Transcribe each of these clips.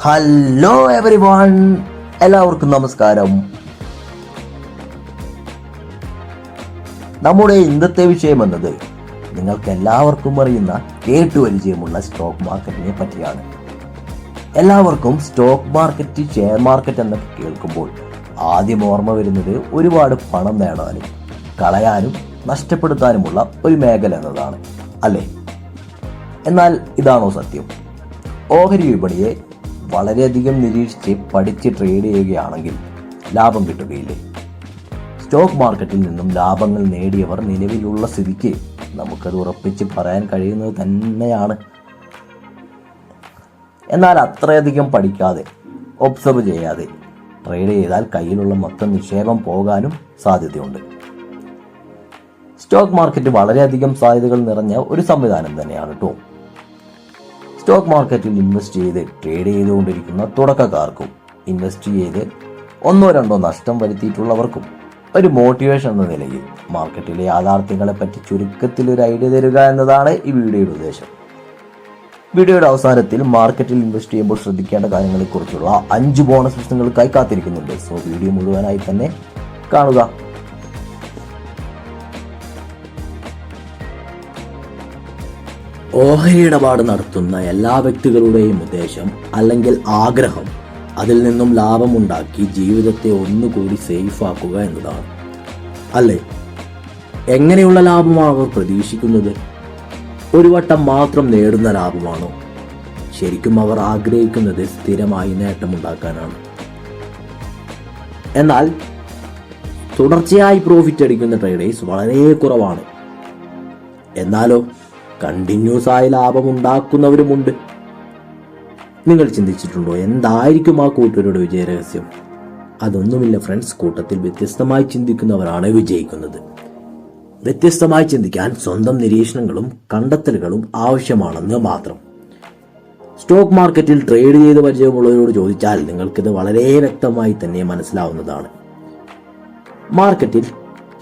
Hello everyone, എല്ലാവർക്കും നമസ്കാരം. നമ്മുടെ ഇന്നത്തെ വിഷയം എന്നത് നിങ്ങൾക്ക് എല്ലാവർക്കും അറിയുന്ന കേട്ടുപരിചയമുള്ള സ്റ്റോക്ക് മാർക്കറ്റിനെ പറ്റിയാണ്. എല്ലാവർക്കും സ്റ്റോക്ക് മാർക്കറ്റ്, ഷെയർ മാർക്കറ്റ് എന്നൊക്കെ കേൾക്കുമ്പോൾ ആദ്യം ഓർമ്മ വരുന്നത് ഒരുപാട് പണം നേടാനും കളയാനും നഷ്ടപ്പെടുത്താനുമുള്ള ഒരു മേഖല എന്നതാണ്, അല്ലേ? എന്നാൽ ഇതാണോ സത്യം? ഓഹരി വിപണിയെ വളരെയധികം നിരീക്ഷിച്ച് പഠിച്ച് ട്രേഡ് ചെയ്യുകയാണെങ്കിൽ ലാഭം കിട്ടുകയില്ലേ? സ്റ്റോക്ക് മാർക്കറ്റിൽ നിന്നും ലാഭങ്ങൾ നേടിയവർ നിലവിലുള്ള സ്ഥിതിക്ക് നമുക്കത് ഉറപ്പിച്ച് പറയാൻ കഴിയുന്നത് തന്നെയാണ്. എന്നാൽ അത്രയധികം പഠിക്കാതെ, ഒബ്സർവ് ചെയ്യാതെ ട്രേഡ് ചെയ്താൽ കയ്യിലുള്ള മൊത്തം നിക്ഷേപം പോകാനും സാധ്യതയുണ്ട്. സ്റ്റോക്ക് മാർക്കറ്റ് വളരെയധികം സാധ്യതകൾ നിറഞ്ഞ ഒരു സംവിധാനം തന്നെയാണ് കേട്ടോ. സ്റ്റോക്ക് മാർക്കറ്റിൽ ഇൻവെസ്റ്റ് ചെയ്ത് ട്രേഡ് ചെയ്തുകൊണ്ടിരിക്കുന്ന തുടക്കക്കാർക്കും ഇൻവെസ്റ്റ് ചെയ്ത് ഒന്നോ രണ്ടോ നഷ്ടം വരുത്തിയിട്ടുള്ളവർക്കും ഒരു മോട്ടിവേഷൻ എന്ന നിലയിൽ മാർക്കറ്റിലെ യാഥാർത്ഥ്യങ്ങളെ പറ്റി ചുരുക്കത്തിൽ ഒരു ഐഡിയ തരിക എന്നതാണ് ഈ വീഡിയോയുടെ ഉദ്ദേശം. വീഡിയോയുടെ അവസാനത്തിൽ മാർക്കറ്റിൽ ഇൻവെസ്റ്റ് ചെയ്യുമ്പോൾ ശ്രദ്ധിക്കേണ്ട കാര്യങ്ങളെക്കുറിച്ചുള്ള 5 ബോണസ് നിങ്ങൾക്കായി കാത്തിരിക്കുന്നുണ്ട്. സോ വീഡിയോ മുഴുവനായി തന്നെ കാണുക. ഓഹരി ഇടപാട് നടത്തുന്ന എല്ലാ വ്യക്തികളുടെയും ഉദ്ദേശം അല്ലെങ്കിൽ ആഗ്രഹം അതിൽ നിന്നും ലാഭമുണ്ടാക്കി ജീവിതത്തെ ഒന്നുകൂടി സേഫ് ആക്കുക എന്നതാണ്, അല്ലേ? എങ്ങനെയുള്ള ലാഭമാണ് അവർ പ്രതീക്ഷിക്കുന്നത്? ഒരു വട്ടം മാത്രം നേടുന്ന ലാഭമാണോ? ശരിക്കും അവർ ആഗ്രഹിക്കുന്നത് സ്ഥിരമായി നേട്ടമുണ്ടാക്കാനാണ്. എന്നാൽ തുടർച്ചയായി പ്രോഫിറ്റ് അടിക്കുന്ന ട്രേഡേഴ്സ് വളരെ കുറവാണ്. എന്നാലോ കണ്ടിന്യൂസ് ആയി ലാഭമുണ്ടാക്കുന്നവരുമുണ്ട്. നിങ്ങൾ ചിന്തിച്ചിട്ടുണ്ടോ എന്തായിരിക്കും ആ കൂട്ടരുടെ വിജയരഹസ്യം? അതൊന്നുമില്ല ഫ്രണ്ട്സ്, കൂട്ടത്തിൽ വ്യത്യസ്തമായി ചിന്തിക്കുന്നവരാണ് വിജയിക്കുന്നത്. വ്യത്യസ്തമായി ചിന്തിക്കാൻ സ്വന്തം നിരീക്ഷണങ്ങളും കണ്ടെത്തലുകളും ആവശ്യമാണെന്ന് മാത്രം. സ്റ്റോക്ക് മാർക്കറ്റിൽ ട്രേഡ് ചെയ്ത് പരിചയമുള്ളവരോട് ചോദിച്ചാൽ നിങ്ങൾക്കിത് വളരെ വ്യക്തമായി തന്നെ മനസ്സിലാവുന്നതാണ്. മാർക്കറ്റിൽ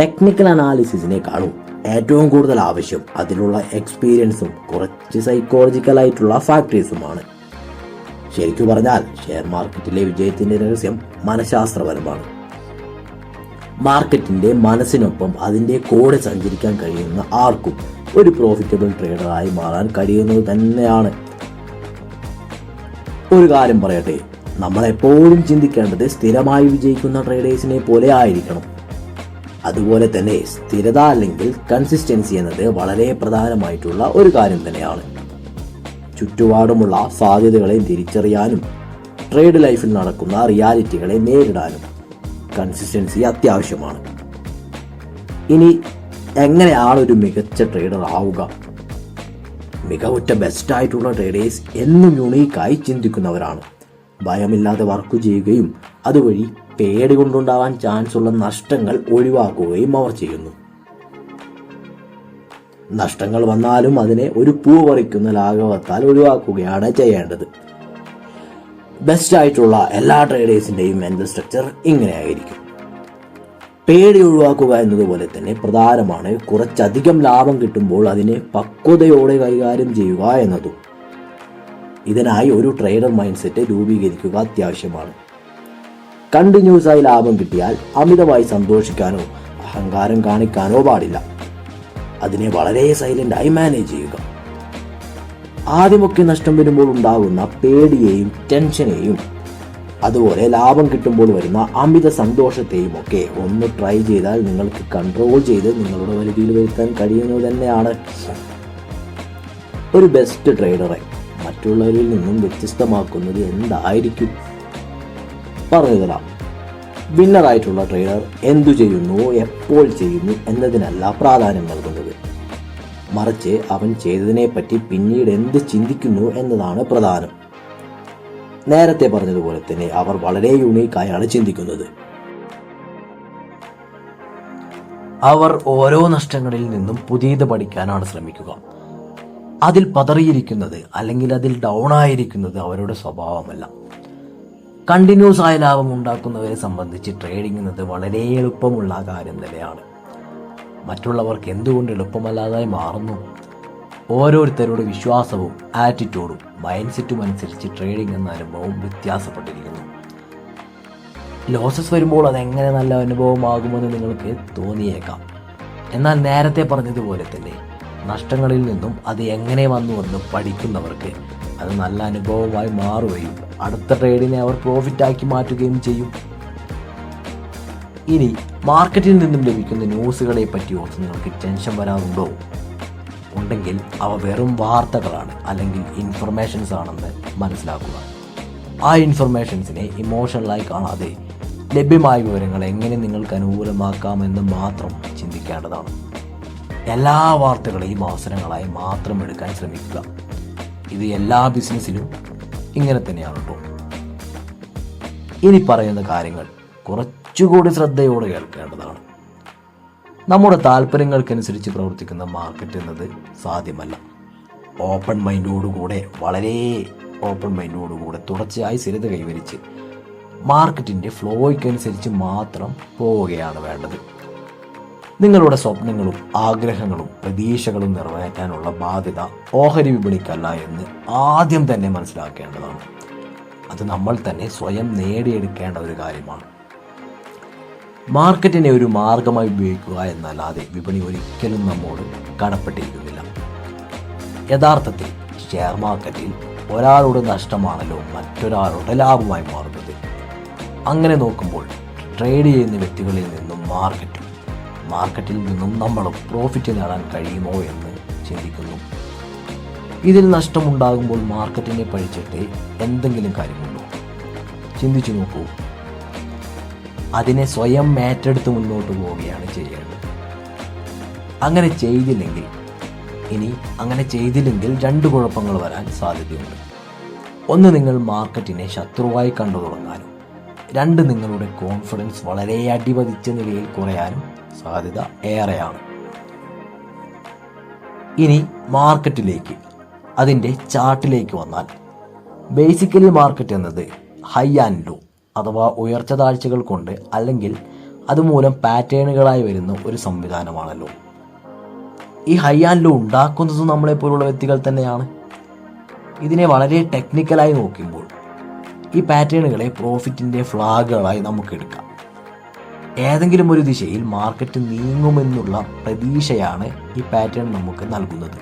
ടെക്നിക്കൽ അനാലിസിസിനെക്കാളും ഏറ്റവും കൂടുതൽ ആവശ്യം അതിലുള്ള എക്സ്പീരിയൻസും കുറച്ച് സൈക്കോളജിക്കൽ ആയിട്ടുള്ള ഫാക്ടേഴ്സുമാണ്. ശരിക്കു പറഞ്ഞാൽ ഷെയർ മാർക്കറ്റിലെ വിജയത്തിന്റെ രഹസ്യം മനഃശാസ്ത്രപരമാണ്. മാർക്കറ്റിന്റെ മനസ്സിനൊപ്പം അതിന്റെ കൂടെ സഞ്ചരിക്കാൻ കഴിയുന്ന ആർക്കും ഒരു പ്രോഫിറ്റബിൾ ട്രേഡറായി മാറാൻ കഴിയുന്നത് തന്നെയാണ്. ഒരു കാര്യം പറയട്ടെ, നമ്മളെപ്പോഴും ചിന്തിക്കേണ്ടത് സ്ഥിരമായി വിജയിക്കുന്ന ട്രേഡേഴ്സിനെ പോലെ ആയിരിക്കണം. അതുപോലെ തന്നെ സ്ഥിരത അല്ലെങ്കിൽ കൺസിസ്റ്റൻസി എന്നത് വളരെ പ്രധാനമായിട്ടുള്ള ഒരു കാര്യം തന്നെയാണ്. ചുറ്റുപാടുമുള്ള സാധ്യതകളെ തിരിച്ചറിയാനും ട്രേഡ് ലൈഫിൽ നടക്കുന്ന റിയാലിറ്റികളെ നേരിടാനും കൺസിസ്റ്റൻസി അത്യാവശ്യമാണ്. ഇനി എങ്ങനെയാണ് ഒരു മികച്ച ട്രേഡർ ആവുക? മികവുറ്റ ബെസ്റ്റ് ആയിട്ടുള്ള ട്രേഡേഴ്സ് എന്നും യുണീക്കായി ചിന്തിക്കുന്നവരാണ്. ഭയമില്ലാതെ വർക്ക് ചെയ്യുകയും അതുവഴി പേടി കൊണ്ടുണ്ടാവാൻ ചാൻസ് ഉള്ള നഷ്ടങ്ങൾ ഒഴിവാക്കുകയും അവർ ചെയ്യുന്നു. നഷ്ടങ്ങൾ വന്നാലും അതിനെ ഒരു പൂ പറിക്കുന്ന ലാഘവത്താൽ ഒഴിവാക്കുകയാണ് ചെയ്യേണ്ടത്. ബെസ്റ്റ് ആയിട്ടുള്ള എല്ലാ ട്രേഡേഴ്സിന്റെയും മെന്റൽ സ്ട്രക്ചർ ഇങ്ങനെയായിരിക്കും. പേടി ഒഴിവാക്കുക എന്നതുപോലെ തന്നെ പ്രധാനമാണ് കുറച്ചധികം ലാഭം കിട്ടുമ്പോൾ അതിനെ പക്വതയോടെ കൈകാര്യം ചെയ്യുക എന്നതും. ഇതിനായി ഒരു ട്രേഡർ മൈൻഡ് സെറ്റ് രൂപീകരിക്കുക അത്യാവശ്യമാണ്. കണ്ടിന്യൂസ് ആയി ലാഭം കിട്ടിയാൽ അമിതമായി സന്തോഷിക്കാനോ അഹങ്കാരം കാണിക്കാനോ പാടില്ല. അതിനെ വളരെ സൈലന്റ് ആയി മാനേജ് ചെയ്യുക. ആദ്യമൊക്കെ നഷ്ടം വരുമ്പോൾ ഉണ്ടാകുന്ന പേടിയെയും ടെൻഷനെയും അതുപോലെ ലാഭം കിട്ടുമ്പോൾ വരുന്ന അമിത സന്തോഷത്തെയും ഒക്കെ ഒന്ന് ട്രൈ ചെയ്താൽ നിങ്ങൾക്ക് കൺട്രോൾ ചെയ്ത് നിങ്ങളുടെ പരിധിയിൽ വരുത്താൻ കഴിയുന്നത് തന്നെയാണ്. ഒരു ബെസ്റ്റ് ട്രേഡറെ മറ്റുള്ളവരിൽ നിന്നും വ്യത്യസ്തമാക്കുന്നത് എന്തായിരിക്കും? പറഞ്ഞു തരാം. വിന്നറായിട്ടുള്ള ട്രേഡർ എന്തു ചെയ്യുന്നു, എപ്പോൾ ചെയ്യുന്നു എന്നതിനല്ല പ്രാധാന്യം നൽകുന്നത്. മറിച്ച് അവൻ ചെയ്തതിനെ പറ്റി പിന്നീട് എന്ത് ചിന്തിക്കുന്നു എന്നതാണ് പ്രധാനം. നേരത്തെ പറഞ്ഞതുപോലെ തന്നെ അവർ വളരെ യുണീക്കായാണ് ചിന്തിക്കുന്നത്. അവർ ഓരോ നഷ്ടങ്ങളിൽ നിന്നും പുതിയത് പഠിക്കാനാണ് ശ്രമിക്കുക. അതിൽ പതറിയിരിക്കുന്നത് അല്ലെങ്കിൽ അതിൽ ഡൗൺ ആയിരിക്കുന്നത് അവരുടെ സ്വഭാവമല്ല. കണ്ടിന്യൂസ് ആയ ലാഭം ഉണ്ടാക്കുന്നവരെ സംബന്ധിച്ച് ട്രേഡിംഗ് എന്നത് വളരെ എളുപ്പമുള്ള കാര്യം തന്നെയാണ്. മറ്റുള്ളവർക്ക് എന്തുകൊണ്ട് എളുപ്പമല്ലാതായി മാറുന്നു? ഓരോരുത്തരുടെ വിശ്വാസവും ആറ്റിറ്റ്യൂഡും മൈൻഡ് സെറ്റും അനുസരിച്ച് ട്രേഡിംഗ് എന്ന അനുഭവം വ്യത്യാസപ്പെട്ടിരിക്കുന്നു. ലോസസ് വരുമ്പോൾ അതെങ്ങനെ നല്ല അനുഭവമാകുമെന്ന് നിങ്ങൾക്ക് തോന്നിയേക്കാം. എന്നാൽ നേരത്തെ പറഞ്ഞതുപോലെ തന്നെ നഷ്ടങ്ങളിൽ നിന്നും അത് എങ്ങനെ വന്നുവെന്ന് പഠിക്കുന്നവർക്ക് അത് നല്ല അനുഭവമായി മാറുകയും അടുത്ത ട്രേഡിനെ അവർ പ്രോഫിറ്റാക്കി മാറ്റുകയും ചെയ്യും. ഇനി മാർക്കറ്റിൽ നിന്നും ലഭിക്കുന്ന ന്യൂസുകളെ പറ്റി ഓർത്ത് നിങ്ങൾക്ക് ടെൻഷൻ വരാറുണ്ടോ? ഉണ്ടെങ്കിൽ അവ വെറും വാർത്തകളാണ്, അല്ലെങ്കിൽ ഇൻഫർമേഷൻസ് ആണെന്ന് മനസ്സിലാക്കുക. ആ ഇൻഫർമേഷൻസിനെ ഇമോഷണലായി കാണാതെ ലഭ്യമായ വിവരങ്ങൾ എങ്ങനെ നിങ്ങൾക്ക് അനുകൂലമാക്കാമെന്ന് മാത്രം ചിന്തിക്കേണ്ടതാണ്. എല്ലാ വാർത്തകളെയും അവസരങ്ങളായി മാത്രം എടുക്കാൻ ശ്രമിക്കുക. ഇത് എല്ലാ ബിസിനസ്സിലും ഇങ്ങനെ തന്നെയാണ് കേട്ടോ. ഇനി പറയുന്ന കാര്യങ്ങൾ കുറച്ചുകൂടി ശ്രദ്ധയോടെ കേൾക്കേണ്ടതാണ്. നമ്മുടെ താല്പര്യങ്ങൾക്കനുസരിച്ച് പ്രവർത്തിക്കുന്ന മാർക്കറ്റ് എന്നത് സാധ്യമല്ല. വളരെ ഓപ്പൺ മൈൻഡോടുകൂടെ തുടർച്ചയായി സ്ഥിരത കൈവരിച്ച് മാർക്കറ്റിൻ്റെ ഫ്ലോയ്ക്കനുസരിച്ച് മാത്രം പോവുകയാണ് വേണ്ടത്. നിങ്ങളുടെ സ്വപ്നങ്ങളും ആഗ്രഹങ്ങളും പ്രതീക്ഷകളും നിറവേറ്റാനുള്ള ബാധ്യത ഓഹരി വിപണിക്കല്ല എന്ന് ആദ്യം തന്നെ മനസ്സിലാക്കേണ്ടതാണ്. അത് നമ്മൾ തന്നെ സ്വയം നേടിയെടുക്കേണ്ട ഒരു കാര്യമാണ്. മാർക്കറ്റിനെ ഒരു മാർഗമായി ഉപയോഗിക്കുക എന്നല്ലാതെ വിപണി ഒരിക്കലും നമ്മോട് കടപ്പെട്ടിരിക്കുന്നില്ല. യഥാർത്ഥത്തിൽ ഷെയർ മാർക്കറ്റിൽ ഒരാളുടെ നഷ്ടമാണല്ലോ മറ്റൊരാളുടെ ലാഭമായി മാറുന്നത്. അങ്ങനെ നോക്കുമ്പോൾ ട്രേഡ് ചെയ്യുന്ന വ്യക്തികളിൽ നിന്നും മാർക്കറ്റിൽ നിന്നും നമ്മളും പ്രോഫിറ്റ് നേടാൻ കഴിയുമോ എന്ന് ചിന്തിക്കുന്നു. ഇതിൽ നഷ്ടമുണ്ടാകുമ്പോൾ മാർക്കറ്റിനെ പഴിച്ചിട്ട് എന്തെങ്കിലും കാര്യമുണ്ടോ? ചിന്തിച്ചു നോക്കൂ. അതിനെ സ്വയം ഏറ്റെടുത്ത് മുന്നോട്ട് പോവുകയാണ് ചെയ്യേണ്ടത്. അങ്ങനെ ചെയ്തില്ലെങ്കിൽ രണ്ട് കുഴപ്പങ്ങൾ വരാൻ സാധ്യതയുണ്ട്. ഒന്ന്, നിങ്ങൾ മാർക്കറ്റിനെ ശത്രുവായി കണ്ടു തുടങ്ങാനും. രണ്ട്, നിങ്ങളുടെ കോൺഫിഡൻസ് വളരെ അടിപതിച്ച നിലയിൽ കുറയാനും സാധ്യത ഏറെയാണ്. ഇനി മാർക്കറ്റിലേക്ക്, അതിൻ്റെ ചാർട്ടിലേക്ക് വന്നാൽ, ബേസിക്കലി മാർക്കറ്റ് എന്നത് ഹൈ ആൻഡ് ലോ അഥവാ ഉയർച്ച താഴ്ചകൾ കൊണ്ട് അല്ലെങ്കിൽ അതുമൂലം പാറ്റേണുകളായി വരുന്ന ഒരു സംവിധാനമാണല്ലോ. ഈ ഹൈ ആൻഡ് ലോ ഉണ്ടാക്കുന്നത് നമ്മളെപ്പോലുള്ള വ്യക്തികൾ തന്നെയാണ്. ഇതിനെ വളരെ ടെക്നിക്കലായി നോക്കുമ്പോൾ ഈ പാറ്റേണുകളെ പ്രോഫിറ്റിൻ്റെ ഫ്ലാഗുകളായി നമുക്കെടുക്കാം. ഏതെങ്കിലും ഒരു ദിശയിൽ മാർക്കറ്റ് നീങ്ങുമെന്നുള്ള പ്രതീക്ഷയാണ് ഈ പാറ്റേൺ നമുക്ക് നൽകുന്നത്.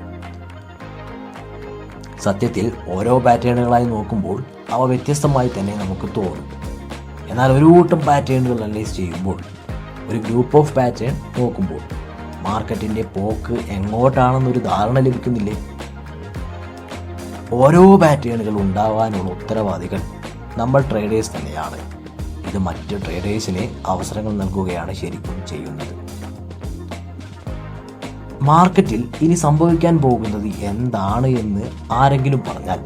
സത്യത്തിൽ ഓരോ പാറ്റേണുകളായി നോക്കുമ്പോൾ അവ വ്യത്യസ്തമായി തന്നെ നമുക്ക് തോന്നും. എന്നാൽ ഒരു കൂട്ടം പാറ്റേണുകൾ അനലൈസ് ചെയ്യുമ്പോൾ, ഒരു ഗ്രൂപ്പ് ഓഫ് പാറ്റേൺ നോക്കുമ്പോൾ മാർക്കറ്റിൻ്റെ പോക്ക് എങ്ങോട്ടാണെന്നൊരു ധാരണ ലഭിക്കുന്നില്ലേ? ഓരോ പാറ്റേണുകൾ ഉണ്ടാവാനുള്ള ഉത്തരവാദികൾ നമ്മൾ ട്രേഡേഴ്സ് തന്നെയാണ്. ഇത് മറ്റ് ട്രേഡേഴ്സിന് അവസരങ്ങൾ നൽകുകയാണ് ശരിക്കും ചെയ്യുന്നത്. മാർക്കറ്റിൽ ഇനി സംഭവിക്കാൻ പോകുന്നത് എന്താണ് എന്ന് ആരെങ്കിലും പറഞ്ഞാൽ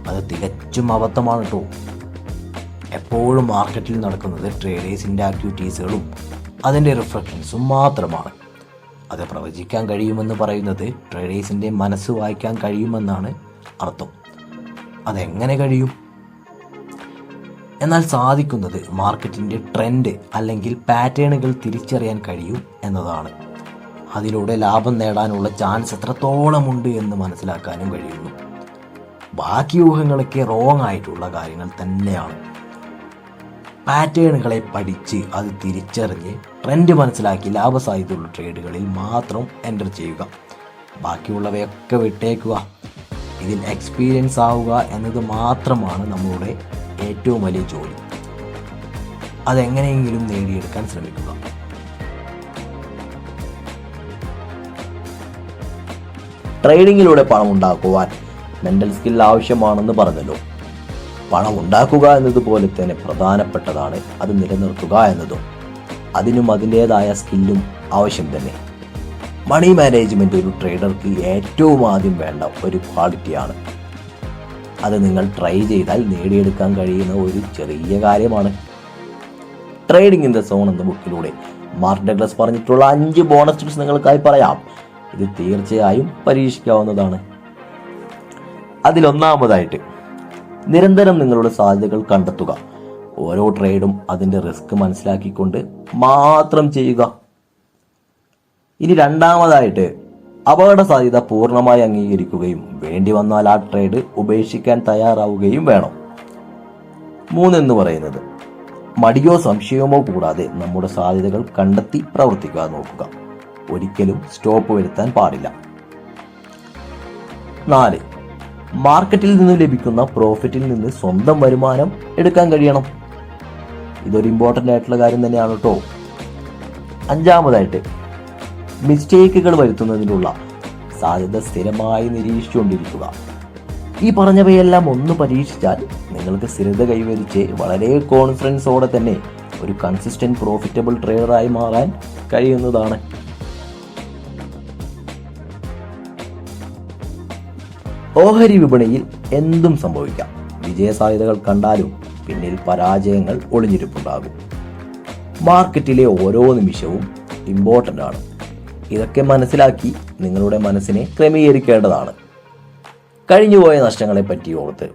അത് തികച്ചും അബദ്ധമാണ് കേട്ടോ. എപ്പോഴും മാർക്കറ്റിൽ നടക്കുന്നത് ട്രേഡേഴ്സിൻ്റെ ആക്ടിവിറ്റീസുകളും അതിൻ്റെ റിഫ്ലക്ഷൻസും മാത്രമാണ്. അത് പ്രവചിക്കാൻ കഴിയുമെന്ന് പറയുന്നത് ട്രേഡേഴ്സിൻ്റെ മനസ്സ് വായിക്കാൻ കഴിയുമെന്നാണ് അർത്ഥം. അതെങ്ങനെ കഴിയും? എന്നാൽ സാധിക്കുന്നത് മാർക്കറ്റിൻ്റെ ട്രെൻഡ് അല്ലെങ്കിൽ പാറ്റേണുകൾ തിരിച്ചറിയാൻ കഴിയും എന്നതാണ്. അതിലൂടെ ലാഭം നേടാനുള്ള ചാൻസ് എത്രത്തോളമുണ്ട് എന്ന് മനസ്സിലാക്കാനും കഴിയുന്നു. ബാക്കി ഊഹങ്ങളൊക്കെ റോങ് ആയിട്ടുള്ള കാര്യങ്ങൾ തന്നെയാണ്. പാറ്റേണുകളെ പഠിച്ച് അത് തിരിച്ചറിഞ്ഞ് ട്രെൻഡ് മനസ്സിലാക്കി ലാഭസാധ്യതയുള്ള ട്രേഡുകളിൽ മാത്രം എൻ്റർ ചെയ്യുക. ബാക്കിയുള്ളവയൊക്കെ വിട്ടേക്കുക. ഇതിൽ എക്സ്പീരിയൻസ് ആവുക എന്നത് മാത്രമാണ് നമ്മളുടെ ഏറ്റവും വലിയ ജോലി. അതെങ്ങനെയെങ്കിലും നേടിയെടുക്കാൻ ശ്രമിക്കുക. ട്രേഡിങ്ങിലൂടെ പണം ഉണ്ടാക്കുവാൻ മെൻ്റൽ സ്കിൽ ആവശ്യമാണെന്ന് പറഞ്ഞല്ലോ. പണം ഉണ്ടാക്കുക എന്നതുപോലെ തന്നെ പ്രധാനപ്പെട്ടതാണ് അത് നിലനിർത്തുക എന്നതും. അതിനും അതിൻ്റേതായ സ്കില്ലും ആവശ്യം തന്നെ. മണി മാനേജ്മെൻറ്റ് ഒരു ട്രേഡർക്ക് ഏറ്റവും ആദ്യം വേണ്ട ഒരു ക്വാളിറ്റിയാണ്. അത് നിങ്ങൾ ട്രൈ ചെയ്താൽ നേടിയെടുക്കാൻ കഴിയുന്ന ഒരു ചെറിയ കാര്യമാണ്. ട്രേഡിംഗ് ഇൻ ദ സോൺ എന്ന ബുക്കിലൂടെ മാർക്ക് ഡഗ്ലസ് പറഞ്ഞിട്ടുള്ള 5 ബോണസ് ടിപ്സ് നിങ്ങൾക്കായി പറയാം. ഇത് തീർച്ചയായും പരീക്ഷിക്കാവുന്നതാണ്. അതിലൊന്നാമതായിട്ട്, നിരന്തരം നിങ്ങളുടെ സാധ്യതകൾ കണ്ടെത്തുക. ഓരോ ട്രേഡും അതിൻ്റെ റിസ്ക് മനസ്സിലാക്കിക്കൊണ്ട് മാത്രം ചെയ്യുക. ഇനി രണ്ടാമതായിട്ട്, അപകട സാധ്യത പൂർണ്ണമായി അംഗീകരിക്കുകയും വേണ്ടി വന്നാൽ ആ ട്രേഡ് ഉപേക്ഷിക്കാൻ തയ്യാറാവുകയും വേണം. 3 എന്ന് പറയുന്നത് മടിയോ സംശയമോ കൂടാതെ നമ്മുടെ സാധ്യതകൾ കണ്ടെത്തി പ്രവർത്തിക്കാൻ നോക്കുക. ഒരിക്കലും സ്റ്റോപ്പ് വരുത്താൻ പാടില്ല. 4, മാർക്കറ്റിൽ നിന്ന് ലഭിക്കുന്ന പ്രോഫിറ്റിൽ നിന്ന് സ്വന്തം വരുമാനം എടുക്കാൻ കഴിയണം. ഇതൊരു ഇമ്പോർട്ടൻ്റ് ആയിട്ടുള്ള കാര്യം തന്നെയാണ് കേട്ടോ. 5, മിസ്റ്റേക്കുകൾ വരുത്തുന്നതിനുള്ള സാധ്യത സ്ഥിരമായി നിരീക്ഷിച്ചുകൊണ്ടിരിക്കുക. ഈ പറഞ്ഞവയെല്ലാം ഒന്ന് പരീക്ഷിച്ചാൽ നിങ്ങൾക്ക് സ്ഥിരത കൈവരിച്ച് വളരെ കോൺഫിഡൻസോടെ തന്നെ ഒരു കൺസിസ്റ്റന്റ് പ്രോഫിറ്റബിൾ ട്രേഡറായി മാറാൻ കഴിയുന്നതാണ്. ഓഹരി വിപണിയിൽ എന്തും സംഭവിക്കാം. വിജയസാധ്യതകൾ കണ്ടാലും പിന്നിൽ പരാജയങ്ങൾ ഒളിഞ്ഞിരിപ്പുണ്ടാകും. മാർക്കറ്റിലെ ഓരോ നിമിഷവും ഇമ്പോർട്ടൻ്റ് ആണ്. ഇതൊക്കെ മനസ്സിലാക്കി നിങ്ങളുടെ മനസ്സിനെ ക്രമീകരിക്കേണ്ടതാണ്. കഴിഞ്ഞുപോയ നഷ്ടങ്ങളെ പറ്റി ഓർത്ത്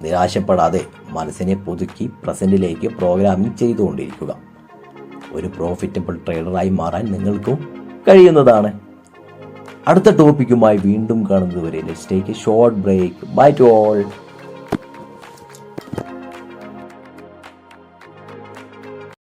നിരാശപ്പെടാതെ മനസ്സിനെ പുതുക്കി പ്രസന്റിലേക്ക് പ്രോഗ്രാമിംഗ് ചെയ്തുകൊണ്ടിരിക്കുക. ഒരു പ്രോഫിറ്റബിൾ ട്രേഡറായി മാറാൻ നിങ്ങൾക്കും കഴിയുന്നതാണ്. അടുത്ത ടോപ്പിക്കുമായി വീണ്ടും കാണുന്നതുവരെ let's take a short break. Bye to all.